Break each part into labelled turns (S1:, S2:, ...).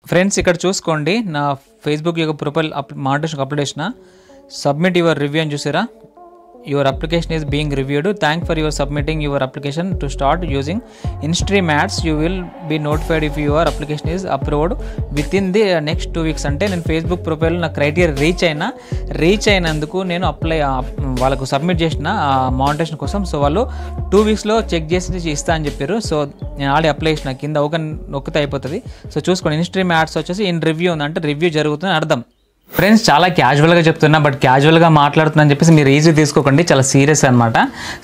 S1: Friends ఇక్కడ చూసుకోండి, నా ఫేస్బుక్ యొక్క ప్రొఫైల్ మానిటైజేషన్ అప్లోడ్ చేసిన. సబ్మిట్ యువర్ రివ్యూ అని చూసారా, your application is being reviewed. Thank for your submitting your application to start using instream ads. You will be notified if your application is approved within the next 2 weeks. అంటే నేను Facebook profile నా criteria reach అయినందుకు నేను వాళ్ళకు submit చేసిన monetisation కోసం. So వాళ్ళు 2 weeksలో check చేసి ఇస్తా అని చెప్పారు. సో నేను ఆల్రెడీ అప్లై చేసిన, కింద నొక్కితే అయిపోతుంది. సో చూసుకోండి, ఇన్స్ట్రీమ్ యాడ్స్ వచ్చేసి ఇన్ రివ్యూ ఉంది, అంటే రివ్యూ జరుగుతుంది అర్థం. ఫ్రెండ్స్ చాలా క్యాజువల్గా చెప్తున్నా, బట్ క్యాజువల్గా మాట్లాడుతున్నా అని చెప్పేసి మీరు ఈజీ తీసుకోకండి, చాలా సీరియస్ అనమాట.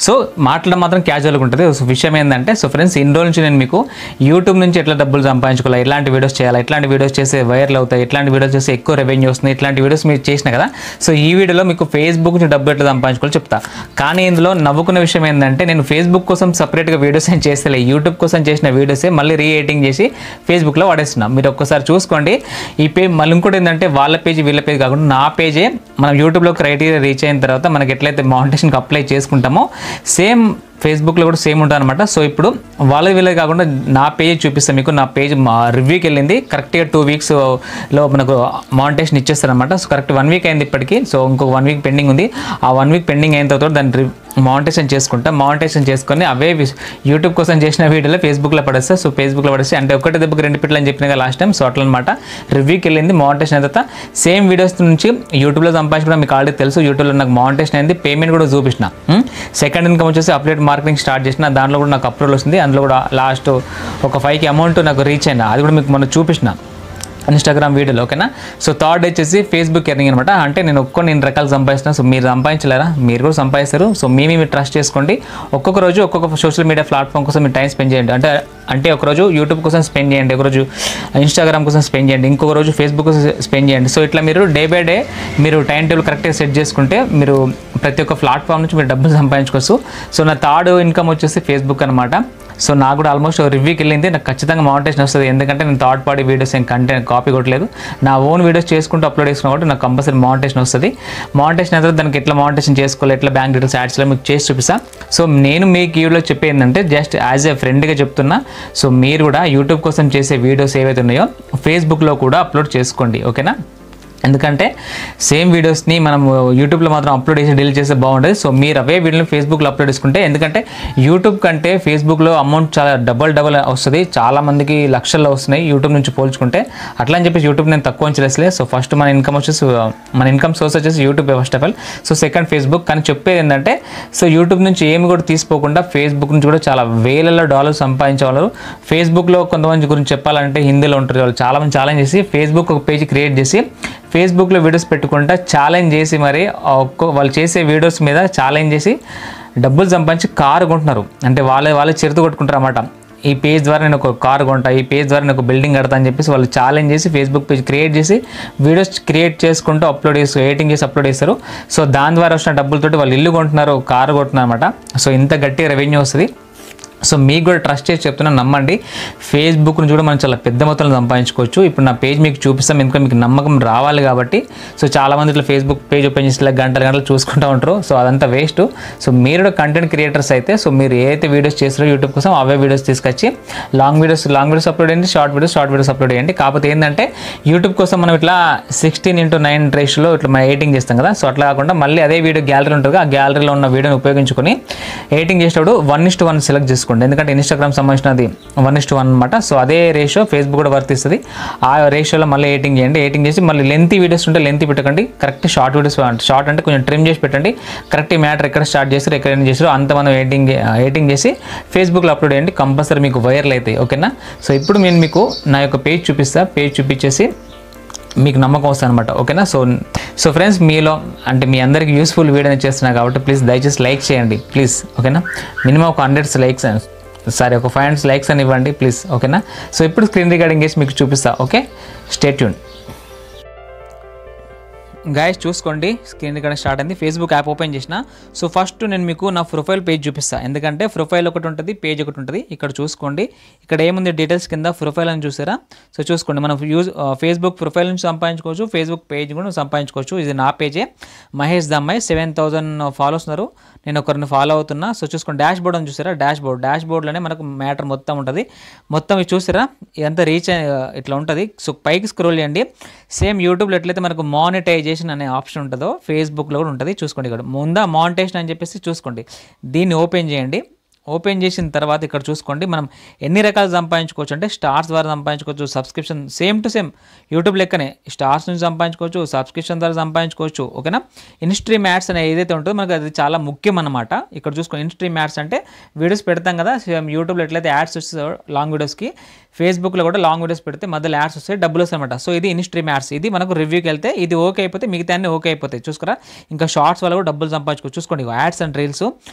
S1: సో మాట్లాడడం మాత్రం క్యాజువల్గా ఉంటుంది. సో విషయం ఏంటంటే, సో ఫ్రెండ్స్ ఇన్ని రోజు నుంచి నేను మీకు యూట్యూబ్ నుంచి ఎట్లా డబ్బులు సంపాదించుకోవాలి, ఎట్లాంటి వీడియోస్ చేయాలి, ఎట్లాంటి వీడియోస్ చేస్తే వైరల్ అవుతాయి, ఎట్లాంటి వీడియోస్ చేస్తే ఎక్కువ రెవెన్యూ వస్తుంది, ఇట్లాంటి వీడియోస్ మీరు చేసిన కదా. సో ఈ వీడియోలో మీకు ఫేస్బుక్ నుంచి డబ్బు ఎట్లా సంపాదించుకోవాలి చెప్తా. కానీ ఇందులో నవ్వుకునే విషయం ఏంటంటే, నేను ఫేస్బుక్ కోసం సపరేట్గా వీడియోస్ ఏం చేస్తలే, యూట్యూబ్ కోసం చేసిన వీడియోసే మళ్ళీ రీఎడిటింగ్ చేసి ఫేస్బుక్లో వాడేస్తున్నా. మీరు ఒక్కసారి చూసుకోండి. ఈ పేజ్ మళ్ళీ ఇంకోటి ఏంటంటే, వాళ్ళ పేజ్ వీళ్ళ పేజ్ కాకుండా నా పేజే మనం యూట్యూబ్లో క్రైటీరియా రీచ్ అయిన తర్వాత మనకి ఎట్లయితే మానిటైజేషన్కి అప్లై చేసుకుంటామో సేమ్ ఫేస్బుక్లో కూడా సేమ్ ఉంటుంది అనమాట. సో ఇప్పుడు వాళ్ళ వీళ్ళకి కాకుండా నా పేజ్ చూపిస్తాను మీకు. నా పేజ్ రివ్యూకి వెళ్ళింది, కరెక్ట్గా 2 weeksలో మనకు మానిటైజేషన్ ఇచ్చేస్తారనమాట. సో కరెక్ట్ 1 week అయింది ఇప్పటికీ. సో ఇంకొక 1 week పెండింగ్ ఉంది. ఆ 1 week పెండింగ్ అయిన తర్వాత దాన్ని మానిటైజేషన్ చేసుకొని అవే యూట్యూబ్ కోసం చేసిన వీడియోలో ఫేస్బుక్లో పడేస్తా. సో ఫేస్బుక్లో పడేస్తే అంటే ఒకటి దెబ్బకి 2 పిట్టలు అని చెప్పిన లాస్ట్ టైం. సో అట్లా అనమాట. రివ్యూకి వెళ్ళింది, మానిటైజేషన్ అయిన తర్వాత సేమ్ వీడియోస్ నుంచి యూట్యూబ్లో సంపాదించడం మీకు ఆల్రెడీ తెలుసు. యూట్యూబ్లో నాకు మానిటైజేషన్ అయింది, పేమెంట్ కూడా చూపించిన. సెకండ్ ఇన్కమ్ వచ్చేసి అప్డేట్ మార్కెటింగ్ స్టార్ట్ చేసిన, దాంట్లో కూడా నాకు అప్రూవల్ వస్తుంది. అందులో కూడా లాస్ట్ ఒక 5K అమౌంట్ నాకు రీచ్ అయినా, అది కూడా మీకు మనం చూపించిన ఇన్స్టాగ్రామ్ వీడియోలో. ఓకేనా. సో థర్డ్ వచ్చేసి ఫేస్బుక్ ఎర్నింగ్ అనమాట. అంటే నేను నేను రకాలు సంపాదిస్తున్నాను. సో మీరు సంపాదించలేరా, మీరు కూడా సంపాదిస్తారు. సో మీరు ట్రస్ట్ చేసుకోండి. ఒక్కొక్క రోజు ఒక్కొక్క సోషల్ మీడియా ప్లాట్ఫామ్ కోసం మీరు టైం స్పెండ్ చేయండి. అంటే ఒకరోజు యూట్యూబ్ కోసం స్పెండ్ చేయండి, ఒకరోజు ఇన్స్టాగ్రామ్ కోసం స్పెండ్ చేయండి, ఇంకొక రోజు ఫేస్బుక్ కోసం స్పెండ్ చేయండి. సో ఇట్లా మీరు డే బై డే మీరు టైం టేబుల్ కరెక్ట్గా సెట్ చేసుకుంటే మీరు ప్రతి ఒక్క ప్లాట్ఫామ్ నుంచి మీరు డబ్బులు సంపాదించుకోవచ్చు. సో నా థర్డ్ ఇన్కమ్ వచ్చేసి ఫేస్బుక్ అనమాట. సో నాకు కూడా ఆల్మోస్ట్ రివ్యూకి వెళ్ళింది, నాకు ఖచ్చితంగా మానిటైజేషన్ వస్తుంది. ఎందుకంటే నేను థర్డ్ పార్టీ వీడియోస్ ఏం కంటెంట్ కాపీ కొట్టలేదు, నా ఓన్ వీడియోస్ చేసుకుంటూ అప్లోడ్ చేసుకున్న కాబట్టి నాకు కంపల్సరీ మానిటైజేషన్ వస్తుంది. మానిటైజేషన్ అయితే దానికి ఎట్లా మానిటైజేషన్ చేసుకోవాలి, ఎట్లా బ్యాంక్ డీటెయిల్స్ యాడ్స్లో మీకు చేసి చూపిస్తా. సో నేను మీకు ఈ వీడియోలో చెప్పేది ఏంటంటే జస్ట్ యాజ్ ఏ ఫ్రెండ్గా చెప్తున్నా. సో మీరు కూడా యూట్యూబ్ కోసం చేసే వీడియోస్ ఏవైతే ఉన్నాయో ఫేస్బుక్లో కూడా అప్లోడ్ చేసుకోండి. ఓకేనా. ఎందుకంటే సేమ్ వీడియోస్ని మనం యూట్యూబ్లో మాత్రం అప్లోడ్ చేసి డిలీట్ చేస్తే బాగుంటుంది. సో మీరు అవే వీడియోని ఫేస్బుక్లో అప్లోడ్ చేసుకుంటే, ఎందుకంటే యూట్యూబ్ కంటే ఫేస్బుక్లో అమౌంట్ చాలా డబల్ వస్తుంది. చాలామందికి లక్షల్లో వస్తున్నాయి యూట్యూబ్ నుంచి పోల్చుకుంటే. అట్లా అని చెప్పేసి యూట్యూబ్ నేను తక్కువ అంచలేసలే. సో ఫస్ట్ మన ఇన్కమ్ సోర్స్ వచ్చేసి YouTube first of all. So second Facebook. కానీ చెప్పేది ఏంటంటే, సో యూట్యూబ్ నుంచి ఏమి కూడా తీసుకోకుండా ఫేస్బుక్ నుంచి కూడా చాలా వేలలో డాలర్స్ సంపాదించే వాళ్ళు. ఫేస్బుక్లో కొంతమంది గురించి చెప్పాలంటే హిందీలో ఉంటారు వాళ్ళు, చాలామంది ఛాలెంజ్ చేసి ఫేస్బుక్ ఒక పేజ్ క్రియేట్ చేసి ఫేస్బుక్లో వీడియోస్ పెట్టుకుంటా ఛాలెంజ్ చేసి మరి వాళ్ళు చేసే వీడియోస్ మీద ఛాలెంజ్ చేసి డబ్బులు సంపాదించి కారు కొంటున్నారు. అంటే వాళ్ళే చిరుత కొట్టుకుంటారు అన్నమాట. ఈ పేజ్ ద్వారా నేను ఒక కారు కొంటా, ఈ పేజ్ ద్వారా నేను ఒక బిల్డింగ్ కడతా అని చెప్పేసి వాళ్ళు ఛాలెంజ్ చేసి ఫేస్బుక్ పేజ్ క్రియేట్ చేసి వీడియోస్ క్రియేట్ చేసుకుంటూ ఎడిటింగ్ చేసి అప్లోడ్ చేస్తారు. సో దాని ద్వారా వచ్చిన డబ్బులతోటి వాళ్ళు ఇల్లు కొంటున్నారు, కారు కొంటున్నారు అనమాట. సో ఇంత గట్టి రెవెన్యూ వస్తుంది. సో మీకు కూడా ట్రస్ట్ చేసి చెప్తున్నాను, నమ్మండి. ఫేస్బుక్ నుంచి కూడా మనం చాలా పెద్ద మొత్తంలో సంపాదించుకోవచ్చు. ఇప్పుడు నా పేజ్ మీకు చూపిస్తాం, ఎందుకంటే మీకు నమ్మకం రావాలి కాబట్టి. సో చాలామంది ఇట్లా ఫేస్బుక్ పేజ్ ఓపెన్ చేసి గంటలు చూసుకుంటూ ఉంటారు. సో అదంతా వేస్ట్. సో మీరు కూడా కంటెంట్ క్రియేటర్స్ అయితే, సో మీరు ఏదైతే వీడియోస్ చేస్తారో యూట్యూబ్ కోసం అవే వీడియోస్ తీసుకొచ్చి లాంగ్ వీడియోస్ అప్లోడ్ చేయండి, షార్ట్ వీడియోస్ అప్లోడ్ చేయండి. కాకపోతే ఏంటంటే యూట్యూబ్ కోసం మనం ఇట్లా 16:9 రేషియోలో ఇట్లా మనం ఎడిటింగ్ చేస్తాం కదా. సో అట్లా కాకుండా మళ్ళీ అదే వీడియో గ్యాలరీ ఉంటుంది, ఆ గ్యాలరీలో ఉన్న వీడియోని ఉపయోగించుకొని ఎడిటింగ్ చేసేటప్పుడు 1:1 సెలెక్ట్ చేసుకోండి. ఎందుకంటే ఇన్స్టాగ్రామ్ సంబంధించినది 1:1 అనమాట. సో అదే రేషియో ఫేస్బుక్ కూడా వర్తిస్తుంది. ఆ రేషియోలో మళ్ళీ ఎడిటింగ్ చేయండి. ఎడిటింగ్ చేసి మళ్ళీ లెంతీ వీడియోస్ ఉంటే లెంతీ పెట్టకండి, కరెక్ట్ షార్ట్ వీడియోస్. షార్ట్ అంటే కొంచెం ట్రిమ్ చేసి పెట్టండి. కరెక్ట్ మ్యాటర్ ఎక్కడ స్టార్ట్ చేస్తారు, ఎక్కడ ఎండ్ చేస్తారో అంత మనం ఎడిటింగ్ చేసి ఫేస్బుక్లో అప్లోడ్ చేయండి. కంపల్సరీ మీకు వైరల్ అవుతాయి. ఓకేనా. సో ఇప్పుడు నేను మీకు నా యొక్క పేజ్ చూపిస్తా. పేజ్ చూపించేసి మీకు నమ్మకం వస్తుంది అనమాట. ఓకేనా. సో ఫ్రెండ్స్, మీలో అంటే మీ అందరికీ యూస్ఫుల్ వీడియో చేస్తున్నా కాబట్టి ప్లీజ్ దయచేసి లైక్ చేయండి ప్లీజ్. ఓకేనా. మినిమం ఒక 100 లైక్స్ ఒక 500 లైక్స్ అని ఇవ్వండి ప్లీజ్. ఓకేనా. సో ఇప్పుడు స్క్రీన్ రికార్డింగ్ చేసి మీకు చూపిస్తా. Okay, stay tune. గైస్ చూసుకోండి, స్క్రీన్ రికార్డింగ్ స్టార్ట్ అయింది. ఫేస్బుక్ యాప్ ఓపెన్ చేసిన. సో ఫస్ట్ నేను మీకు నా ప్రొఫైల్ పేజ్ చూపిస్తాను, ఎందుకంటే ప్రొఫైల్ ఒకటి ఉంటుంది, పేజ్ ఒకటి ఉంటుంది. ఇక్కడ చూసుకోండి, ఇక్కడ ఏముంది డీటెయిల్స్ కింద ప్రొఫైల్ అని చూసారా. సో చూసుకోండి, మనం ఫేస్బుక్ ప్రొఫైల్ నుంచి సంపాదించుకోవచ్చు, ఫేస్బుక్ పేజ్ కూడా సంపాదించుకోవచ్చు. ఇది నా పేజే, మహేష్ దమ్మాయి. 7000 ఫాలోవర్స్ ఉన్నారు. నేను ఒకరిని ఫాలో అవుతున్నా. సో చూసుకోండి, డాష్ బోర్డ్ అని చూసారా, డాష్ బోర్డ్లోనే మనకు మ్యాటర్ మొత్తం ఉంటుంది. మొత్తం ఇది చూసారా, ఇదంతా రీచ్ ఇట్లా ఉంటుంది. సో పైకి స్క్రోల్ చేయండి. సేమ్ యూట్యూబ్లో ఎట్లయితే మనకు మానిటైజేషన్ అనే ఆప్షన్ ఉంటుందో ఫేస్బుక్లో కూడా ఉంటుంది. చూసుకోండి, ఇక్కడ ముందా మానిటైజేషన్ అని చెప్పేసి చూసుకోండి. దీన్ని ఓపెన్ చేయండి. ఓపెన్ చేసిన తర్వాత ఇక్కడ చూసుకోండి, మనం ఎన్ని రకాలు సంపాదించుకోవచ్చు అంటే స్టార్స్ ద్వారా సంపాదించుకోవచ్చు, subscription same to same YouTube లెక్కనే స్టార్స్ నుంచి సంపాదించుకోవచ్చు, సబ్స్క్రిప్షన్ ద్వారా సంపాదించుకోవచ్చు. ఓకేనా. ఇన్స్ట్రీమ్ యాడ్స్ అనేది ఏదైతే ఉంటుందో మనకు అది చాలా ముఖ్యం అన్నమాట. ఇక్కడ చూసుకోండి, ఇన్స్ట్రీమ్ యాడ్స్ అంటే వీడియోస్ పెడతాం కదా, సేమ్ యూట్యూబ్లో ఎట్లయితే యాడ్స్ వస్తాయో లాంగ్ వీడియోస్కి, ఫేస్బుక్లో కూడా లాంగ్ వీడియోస్ పెడితే మధ్యలో యాడ్స్ వస్తాయి, డబ్బులు వస్తాయి అనమాట. సో ఇది ఇన్స్ట్రీమ్ యాడ్స్. ఇది మనకు రివ్యూకి వెళ్తే ఇది ఓకే అయిపోతే మిగతా అన్ని ఓకే అయిపోతాయి. చూసుకురా, ఇంకా షార్ట్స్ వల్ల కూడా డబ్బులు సంపాదించుకోవచ్చు. చూసుకోండి, ads and reels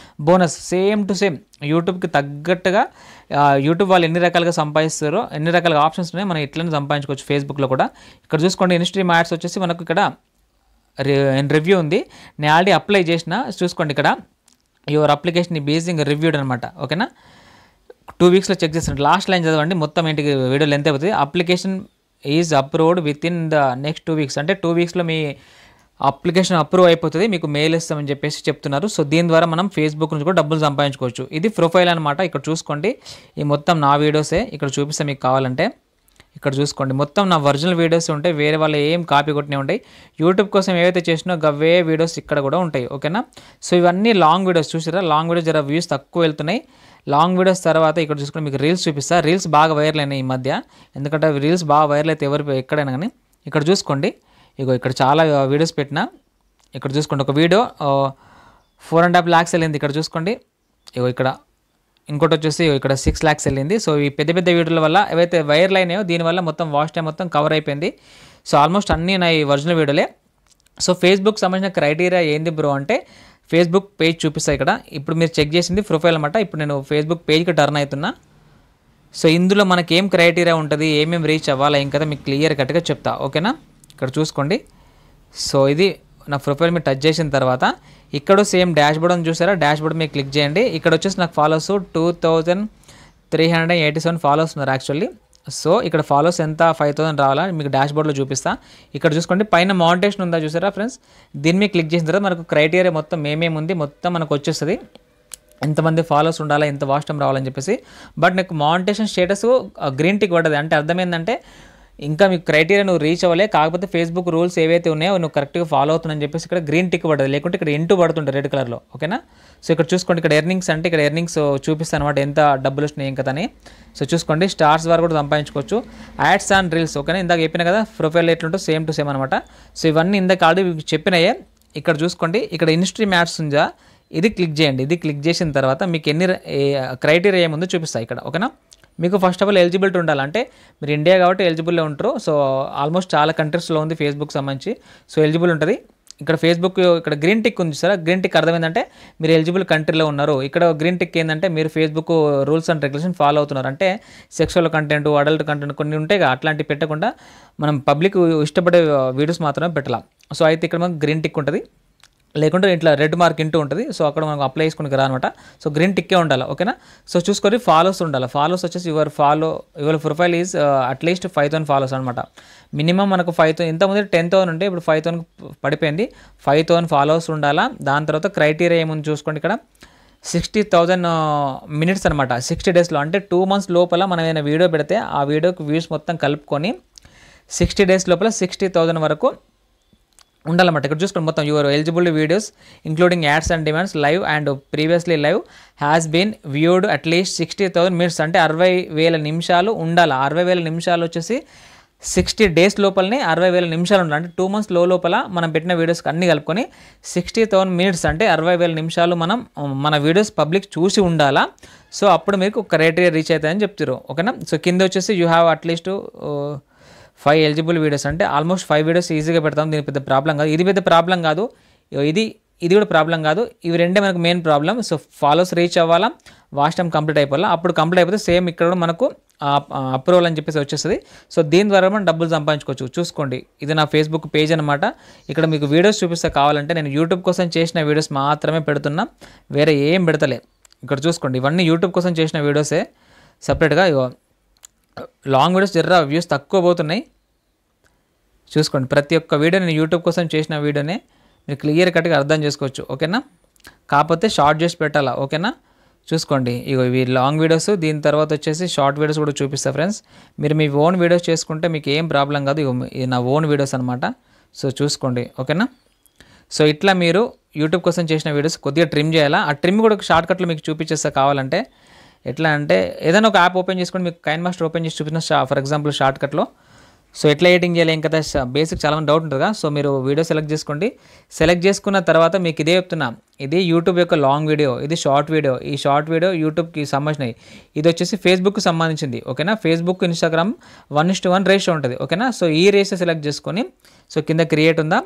S1: bonus same to same యూట్యూబ్కి తగ్గట్టుగా యూట్యూబ్ వాళ్ళు ఎన్ని రకాలుగా సంపాదిస్తారో, ఎన్ని రకాలుగా ఆప్షన్స్ ఉన్నాయి, మనం ఇట్లనే సంపాదించుకోవచ్చు ఫేస్బుక్లో కూడా. ఇక్కడ చూసుకోండి, ఇన్స్ట్రీమ్ యాడ్స్ వచ్చేసి మనకు ఇక్కడ రివ్యూ ఉంది, నేను ఆల్రెడీ అప్లై చేసిన. చూసుకోండి, ఇక్కడ యువర్ అప్లికేషన్ బేసింగ్ రివ్యూడ్ అనమాట. ఓకేనా. 2 వీక్స్లో చెక్ చేస్తాను. లాస్ట్ లైన్ చదవండి, మొత్తం ఇంటికి వీడియో లెంత్ అయిపోతుంది. Application is approved with in the next 2 weeks. అంటే 2 వీక్స్లో మీ అప్లికేషన్ అప్రూవ్ అయిపోతుంది, మీకు మెయిల్ ఇస్తామని చెప్పేసి చెప్తున్నారు. సో దీని ద్వారా మనం ఫేస్బుక్ నుంచి కూడా డబ్బులు సంపాదించుకోవచ్చు. ఇది ప్రొఫైల్ అనమాట. ఇక్కడ చూసుకోండి, ఈ మొత్తం నా వీడియోసే ఇక్కడ చూపిస్తే మీకు కావాలంటే. ఇక్కడ చూసుకోండి, మొత్తం నా ఒరిజినల్ వీడియోస్ ఉంటాయి, వేరే వాళ్ళు ఏం కాపీ కొట్టినే ఉంటాయి. యూట్యూబ్ కోసం ఏవైతే చేసినో గవే వీడియోస్ ఇక్కడ కూడా ఉంటాయి. ఓకేనా. సో ఇవన్నీ లాంగ్ వీడియోస్ చూసారా, లాంగ్ వీడియోస్ జర వ్యూస్ తక్కువ వెళ్తున్నాయి. లాంగ్ వీడియోస్ తర్వాత ఇక్కడ చూసుకుంటే మీకు రీల్స్ చూపిస్తా. రీల్స్ బాగా వైరల్ అయినాయి ఈ మధ్య, ఎందుకంటే రీల్స్ బాగా వైరల్ అయితే ఎక్కడైనా కానీ. ఇక్కడ చూసుకోండి, ఇగో ఇక్కడ చాలా వీడియోస్ పెట్టినా. ఇక్కడ చూసుకోండి, ఒక వీడియో 4.5 lakhs వెళ్ళింది. ఇక్కడ చూసుకోండి, ఇగో ఇక్కడ ఇంకోటి వచ్చేసి ఇక్కడ 6 lakhs వెళ్ళింది. సో ఈ పెద్ద పెద్ద వీడియోల వల్ల ఏవైతే వైరల్ అయినాయో దీనివల్ల మొత్తం వాచ్ టైం మొత్తం కవర్ అయిపోయింది. సో ఆల్మోస్ట్ అన్నీ నా ఈ ఒరిజినల్ వీడియోలే. సో ఫేస్బుక్ సంబంధించిన క్రైటీరియా ఏంది బ్రో అంటే, ఫేస్బుక్ పేజ్ చూపిస్తాయి ఇక్కడ. ఇప్పుడు మీరు చెక్ చేసింది ప్రొఫైల్ అనమాట. ఇప్పుడు నేను ఫేస్బుక్ పేజ్కి టర్న్ అవుతున్నా. సో ఇందులో మనకి ఏం క్రైటీరియా ఉంటుంది, ఏమేమి రీచ్ అవ్వాలి ఏం కదా మీకు క్లియర్ కట్గా చెప్తా. ఓకేనా. ఇక్కడ చూసుకోండి, సో ఇది నా ప్రొఫైల్ మీరు టచ్ చేసిన తర్వాత ఇక్కడ సేమ్ డాష్ బోర్డ్ అని చూసారా, డాష్ బోర్డ్ మీరు క్లిక్ చేయండి. ఇక్కడ వచ్చేసి నాకు ఫాలోవర్స్ 2387 ఫాలోవర్స్ ఉన్నారు యాక్చువల్లీ. సో ఇక్కడ ఫాలోవర్స్ ఎంత 5000 రావాలా మీకు డాష్ బోర్డ్లో చూపిస్తా. ఇక్కడ చూసుకోండి, పైన మానిటైజేషన్ ఉందా చూసారా ఫ్రెండ్స్, దీన్ని మీరు క్లిక్ చేసిన తర్వాత మనకు క్రైటీరియా మొత్తం ఏమేమి ఉంది మొత్తం మనకు వచ్చేస్తుంది. ఎంతమంది ఫాలోవర్స్ ఉండాలా, ఎంత వాచ్ టైం రావాలని చెప్పేసి. బట్ నాకు మానిటైజేషన్ స్టేటస్ గ్రీన్ టిక్ పడ్డది. అంటే అర్థం ఏంటంటే ఇంకా మీకు క్రైటీరియా నువ్వు రీచ్ అవ్వలే, కాకపోతే ఫేస్బుక్ రూల్స్ ఏవైతే ఉన్నాయో నువ్వు కరెక్ట్గా ఫాలో అవుతున్నాని చెప్పేసి ఇక్కడ గ్రీన్ టిక్ పడ్డది, లేకుంటే ఇక్కడ ఇంటూ పడుతుంటే రెడ్ కలర్లో. ఓకేనా. సో ఇక్కడ చూసుకోండి, ఇక్కడ ఎర్నింగ్స్ అంటే ఇక్కడ ఎర్నింగ్స్ చూపిస్తాను అనమాట, ఎంత డబ్బులు వస్తున్నాయి ఏం కదా అని. సో చూసుకోండి, స్టార్స్ ద్వారా కూడా సంపాదించుకోవచ్చు. Ads and reels. ఓకేనా, ఇందాక చెప్పిన కదా ప్రొఫైల్ ఎట్లుంటో సేమ్ టు సేమ్ అనమాట. సో ఇవన్నీ ఇందాక ఆల్రెడీ చెప్పినాయే. ఇక్కడ చూసుకోండి, ఇక్కడ ఇన్స్ట్రీమ్ యాడ్స్ ఉందా, ఇది క్లిక్ చేయండి. ఇది క్లిక్ చేసిన తర్వాత మీకు ఎన్ని క్రైటీరియా ఏముందో చూపిస్తాయి ఇక్కడ. ఓకేనా. మీకు ఫస్ట్ ఆఫ్ ఆల్ ఎలిజిబిలిటీ ఉండాలంటే మీరు ఇండియా కాబట్టి ఎలిజిబుల్లో ఉంటారు. సో ఆల్మోస్ట్ చాలా కంట్రీస్లో ఉంది ఫేస్బుక్ సంబంధించి. సో ఎలిజిబుల్ ఉంటుంది. ఇక్కడ ఫేస్బుక్ ఇక్కడ గ్రీన్ టిక్ ఉంది సార్, గ్రీన్ టిక్ అర్థం ఏంటంటే మీరు ఎలిజిబుల్ కంట్రీలో ఉన్నారు. ఇక్కడ గ్రీన్ టిక్ ఏంటంటే మీరు Facebook rules and regulation follow అవుతున్నారు. అంటే సెక్సువల్ కంటెంట్, అడల్ట్ కంటెంట్ కొన్ని ఉంటాయి, అట్లాంటివి పెట్టకుండా మనం పబ్లిక్ ఇష్టపడే వీడియోస్ మాత్రమే పెట్టాలి. సో అయితే ఇక్కడ మనకు గ్రీన్ టిక్ ఉంటుంది, లేకుంటే ఇట్లా రెడ్ మార్క్ ఇంటూ ఉంటుంది. సో అక్కడ మనం అప్లై చేసుకుని రానమాట. సో గ్రీన్ టిక్కే ఉండాలి. ఓకేనా. సో చూసుకొని ఫాలోవర్స్ ఉండాలి. ఫాలోవర్స్ వచ్చేసి your profile is at least 5000 followers అనమాట. మినిమం మనకు 5000, ఇంతకుముందు 10,000 ఉంటే ఇప్పుడు 5000 పడిపోయింది. 5000 ఫాలోవర్స్ ఉండాలా. దాని తర్వాత క్రైటీరియా ఏముంది చూసుకోండి, ఇక్కడ 60,000 మినిట్స్ అనమాట. 60 డేస్లో అంటే 2 months లోపల మనం ఏదైనా వీడియో పెడితే ఆ వీడియోకి వ్యూస్ మొత్తం కలుపుకొని 60 days లోపల 60,000 వరకు ఉండాలన్నమాట. ఇక్కడ చూసుకోండి, మొత్తం your eligible videos including ads and demands live and previously live has been viewed at least 60,000 minutes. అంటే 60,000 నిమిషాలు ఉండాలి. 60,000 నిమిషాలు వచ్చేసి 60 days లోపలనే 60,000 నిమిషాలు ఉండాలి. అంటే 2 months లోపల మనం పెట్టిన వీడియోస్కి అన్ని కలుపుకొని 60,000 మినిట్స్ అంటే 60,000 నిమిషాలు మనం మన వీడియోస్ పబ్లిక్ చూసి ఉండాలా. సో అప్పుడు మీకు క్రైటీరియా రీచ్ అవుతాయని చెప్తారు. ఓకేనా. సో కింద వచ్చేసి you have at least 5 eligible videos. అంటే ఆల్మోస్ట్ 5 వీడియోస్ ఈజీగా పెడతాం. దీనికి పెద్ద ప్రాబ్లం కాదు, ఇది పెద్ద ప్రాబ్లం కాదు, ఇది కూడా ప్రాబ్లం కాదు. ఇవి రెండే మనకు main problem. So followers reach అవ్వాలా, వాచ్ టైం కంప్లీట్ అయిపోవాలా. అప్పుడు కంప్లీట్ అయిపోతే సేమ్ ఇక్కడ కూడా మనకు అప్రూవల్ అని చెప్పేసి వచ్చేస్తుంది. సో దీని ద్వారా మనం డబ్బులు సంపాదించుకోవచ్చు. చూసుకోండి, ఇది నా ఫేస్బుక్ పేజ్ అనమాట. ఇక్కడ మీకు వీడియోస్ చూపిస్తే కావాలంటే నేను యూట్యూబ్ కోసం చేసిన వీడియోస్ మాత్రమే పెడుతున్నా, వేరే ఏం పెడతలే. ఇక్కడ చూసుకోండి, ఇవన్నీ యూట్యూబ్ కోసం చేసిన వీడియోసే. సపరేట్గా లాంగ్ వీడియోస్ జర్రా వ్యూస్ తక్కువ పోతున్నాయి. చూసుకోండి, ప్రతి ఒక్క వీడియో నేను యూట్యూబ్ కోసం చేసిన వీడియోనే మీరు క్లియర్ కట్గా అర్థం చేసుకోవచ్చు. ఓకేనా. కాకపోతే షార్ట్ చేసి పెట్టాలా, ఓకేనా. చూసుకోండి, ఇగో ఇవి లాంగ్ వీడియోస్, దీని తర్వాత వచ్చేసి షార్ట్ వీడియోస్ కూడా చూపిస్తా ఫ్రెండ్స్. మీరు మీ ఓన్ వీడియోస్ చేసుకుంటే మీకు ఏం ప్రాబ్లం కాదు. ఇగో ఇది నా ఓన్ వీడియోస్ అనమాట. సో చూసుకోండి, ఓకేనా. సో ఇట్లా మీరు యూట్యూబ్ కోసం చేసిన వీడియోస్ కొద్దిగా ట్రిమ్ చేయాలా. ఆ ట్రిమ్ కూడా ఒక షార్ట్ కట్లో మీకు చూపించేస్తా కావాలంటే. ఎట్లా అంటే ఏదైనా ఒక యాప్ ఓపెన్ చేసుకొని మీకు కైన్ మాస్టర్ ఓపెన్ చేసి చూపించిన ఫర్ ఎగ్జాంపుల్ షార్ట్ కట్లో. సో ఎట్లా ఎడిటింగ్ చేయాలి ఇంకా బేసిక్ చాలా మంది డౌట్ ఉంటుంది కదా. సో మీరు వీడియో సెలెక్ట్ చేసుకోండి. సెలెక్ట్ చేసుకున్న తర్వాత మీకు ఇదే చెప్తున్నా, ఇది యూట్యూబ్ యొక్క లాంగ్ వీడియో, ఇది షార్ట్ వీడియో. ఈ షార్ట్ వీడియో యూట్యూబ్కి సంబంధించినవి, ఇది వచ్చేసి ఫేస్బుక్కి సంబంధించింది, ఓకేనా. ఫేస్బుక్ ఇన్స్టాగ్రామ్ 1:1 రేషియో ఉంటుంది, ఓకేనా. సో ఈ రేషియో సెలెక్ట్ చేసుకొని సో కింద క్రియేట్ ఉందా,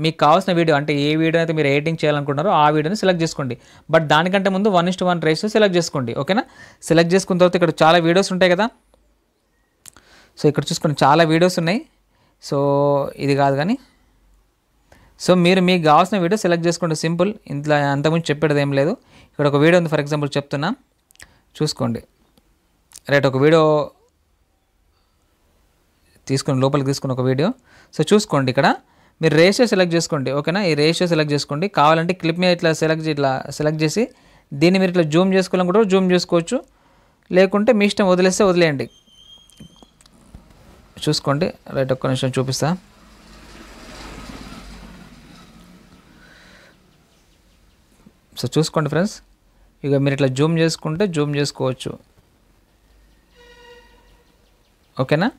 S1: మీకు కావాల్సిన వీడియో అంటే ఏ వీడియో అయితే మీరు ఎడిటింగ్ చేయాలనుకుంటారో ఆ వీడియోని సెలెక్ట్ చేసుకోండి. బట్ దానికంటే ముందు 1:1 రేషియో సెలెక్ట్ చేసుకోండి, ఓకేనా. సెలెక్ట్ చేసుకున్న తర్వాత ఇక్కడ చాలా వీడియోస్ ఉంటాయి కదా. సో ఇక్కడ చూసుకోండి చాలా వీడియోస్ ఉన్నాయి. సో ఇది కాదు కానీ, సో మీరు మీకు కావాల్సిన వీడియో సెలెక్ట్ చేసుకోండి, సింపుల్. ఇంట్లో అంతకుముందు చెప్పేది ఏం లేదు. ఇక్కడ ఒక వీడియో ఉంది ఫర్ ఎగ్జాంపుల్ చెప్తున్నా, చూసుకోండి. రైట్, ఒక వీడియో తీసుకుని లోపలికి తీసుకుని ఒక వీడియో. సో చూసుకోండి, ఇక్కడ మీరు రేషియో సెలెక్ట్ చేసుకోండి, ఓకేనా. ఈ రేషియో సెలెక్ట్ చేసుకోండి. కావాలంటే క్లిప్ మీద ఇట్లా సెలెక్ట్ చేసి దీన్ని మీరు ఇట్లా జూమ్ చేసుకోవాలనుకుంటే జూమ్ చేసుకోవచ్చు, లేకుంటే మీ ఇష్టం, వదిలేస్తే వదిలేయండి. చూసుకోండి, రైట్, ఒక్క నిమిషం చూపిస్తా. సో చూసుకోండి ఫ్రెండ్స్, ఇక మీరు ఇట్లా జూమ్ చేసుకుంటే జూమ్ చేసుకోవచ్చు, ఓకేనా.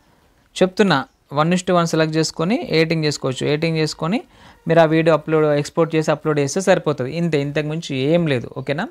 S1: చెప్తున్నా 1:1 సెలెక్ట్ చేసుకొని ఎడిటింగ్ చేసుకోవచ్చు. ఎడిటింగ్ చేసుకొని మీరు ఆ వీడియో ఎక్స్పోర్ట్ చేసి అప్లోడ్ చేస్తే సరిపోతుంది. ఇంతకు మించి ఏం లేదు, ఓకేనా.